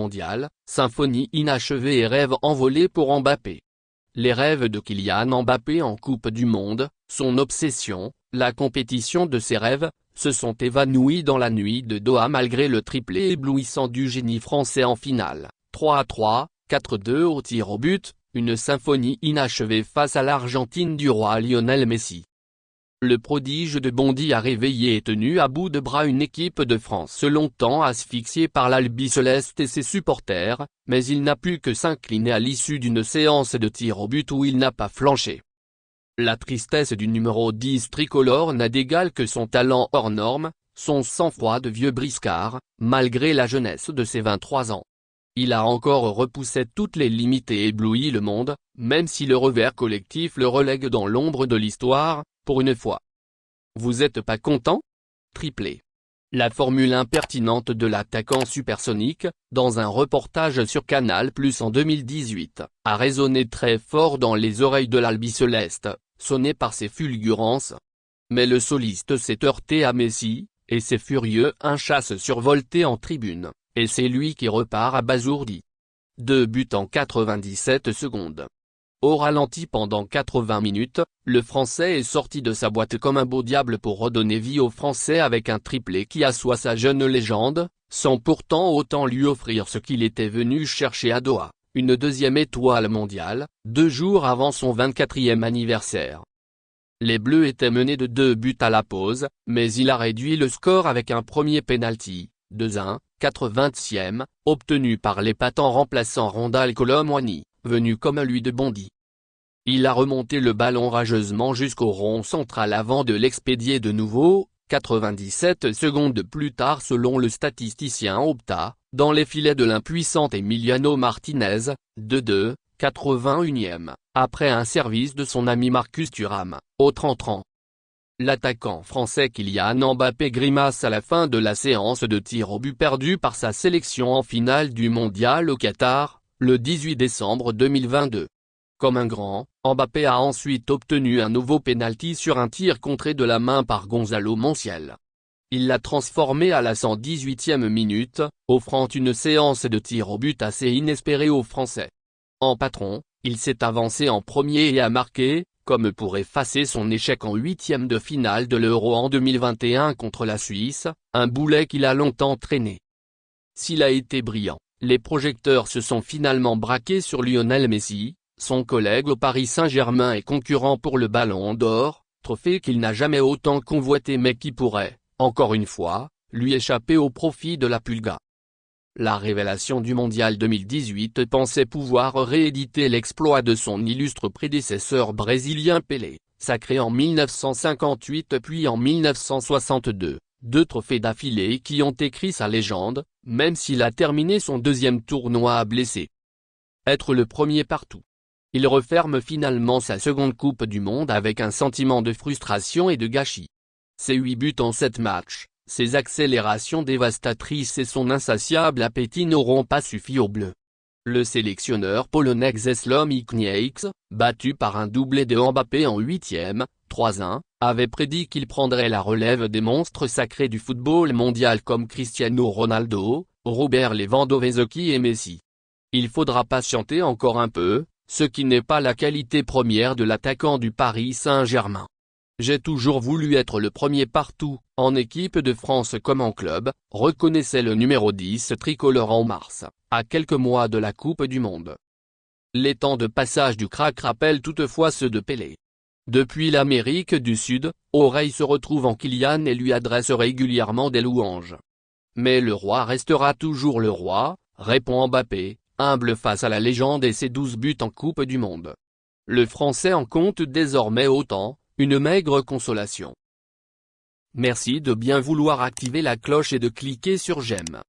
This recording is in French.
mondial, symphonie inachevée et rêve envolé pour Mbappé. Les rêves de Kylian Mbappé en Coupe du Monde, son obsession, la compétition de ses rêves, se sont évanouis dans la nuit de Doha malgré le triplé éblouissant du génie français en finale, 3-3, 4-2 au tir au but, une symphonie inachevée face à l'Argentine du roi Lionel Messi. Le prodige de Bondy a réveillé et tenu à bout de bras une équipe de France longtemps asphyxiée par l'Albiceleste et ses supporters, mais il n'a pu que s'incliner à l'issue d'une séance de tir au but où il n'a pas flanché. La tristesse du numéro 10 tricolore n'a d'égal que son talent hors norme, son sang-froid de vieux briscard, malgré la jeunesse de ses 23 ans. Il a encore repoussé toutes les limites et ébloui le monde, même si le revers collectif le relègue dans l'ombre de l'histoire, pour une fois. Vous êtes pas content? Triplé. La formule impertinente de l'attaquant supersonique, dans un reportage sur Canal+ en 2018, a résonné très fort dans les oreilles de l'Albiceleste, sonné par ses fulgurances. Mais le soliste s'est heurté à Messi, et c'est furieux un chasse survolté en tribune, et c'est lui qui repart abasourdi. 2 buts en 97 secondes. Au ralenti pendant 80 minutes, le Français est sorti de sa boîte comme un beau diable pour redonner vie aux Français avec un triplé qui assoit sa jeune légende, sans pourtant autant lui offrir ce qu'il était venu chercher à Doha, une deuxième étoile mondiale, 2 jours avant son 24e anniversaire. Les Bleus étaient menés de 2 buts à la pause, mais il a réduit le score avec un premier pénalty, 2-1, 80e, obtenu par l'épatant remplaçant Randal Kolo Muani, venu comme lui de Bondy. Il a remonté le ballon rageusement jusqu'au rond central avant de l'expédier de nouveau, 97 secondes plus tard selon le statisticien Opta, dans les filets de l'impuissant Emiliano Martinez, 2-2, 81e, après un service de son ami Marcus Thuram, au 30 ans. L'attaquant français Kylian Mbappé grimace à la fin de la séance de tir au but perdue par sa sélection en finale du mondial au Qatar, le 18 décembre 2022. Comme un grand, Mbappé a ensuite obtenu un nouveau pénalty sur un tir contré de la main par Gonzalo Montiel. Il l'a transformé à la 118e minute, offrant une séance de tir au but assez inespérée aux Français. En patron, il s'est avancé en premier et a marqué, comme pour effacer son échec en 8e de finale de l'Euro en 2021 contre la Suisse, un boulet qu'il a longtemps traîné. S'il a été brillant, les projecteurs se sont finalement braqués sur Lionel Messi, son collègue au Paris Saint-Germain et concurrent pour le Ballon d'Or, trophée qu'il n'a jamais autant convoité mais qui pourrait, encore une fois, lui échapper au profit de la Pulga. La révélation du Mondial 2018 pensait pouvoir rééditer l'exploit de son illustre prédécesseur brésilien Pelé, sacré en 1958 puis en 1962, 2 trophées d'affilée qui ont écrit sa légende, même s'il a terminé son deuxième tournoi blessé. Être le premier partout. Il referme finalement sa seconde Coupe du Monde avec un sentiment de frustration et de gâchis. Ses 8 buts en 7 matchs, ses accélérations dévastatrices et son insatiable appétit n'auront pas suffi aux Bleus. Le sélectionneur polonais Czesław Michniewicz, battu par un doublé de Mbappé en 8e, 3-1, avait prédit qu'il prendrait la relève des monstres sacrés du football mondial comme Cristiano Ronaldo, Robert Lewandowski et Messi. Il faudra patienter encore un peu, ce qui n'est pas la qualité première de l'attaquant du Paris Saint-Germain. J'ai toujours voulu être le premier partout, en équipe de France comme en club, reconnaissait le numéro 10 tricolore en mars, à quelques mois de la Coupe du Monde. Les temps de passage du crack rappellent toutefois ceux de Pelé. Depuis l'Amérique du Sud, Oreille se retrouve en Kylian et lui adresse régulièrement des louanges. Mais le roi restera toujours le roi, répond Mbappé, humble face à la légende et ses 12 buts en Coupe du Monde. Le Français en compte désormais autant, une maigre consolation. Merci de bien vouloir activer la cloche et de cliquer sur j'aime.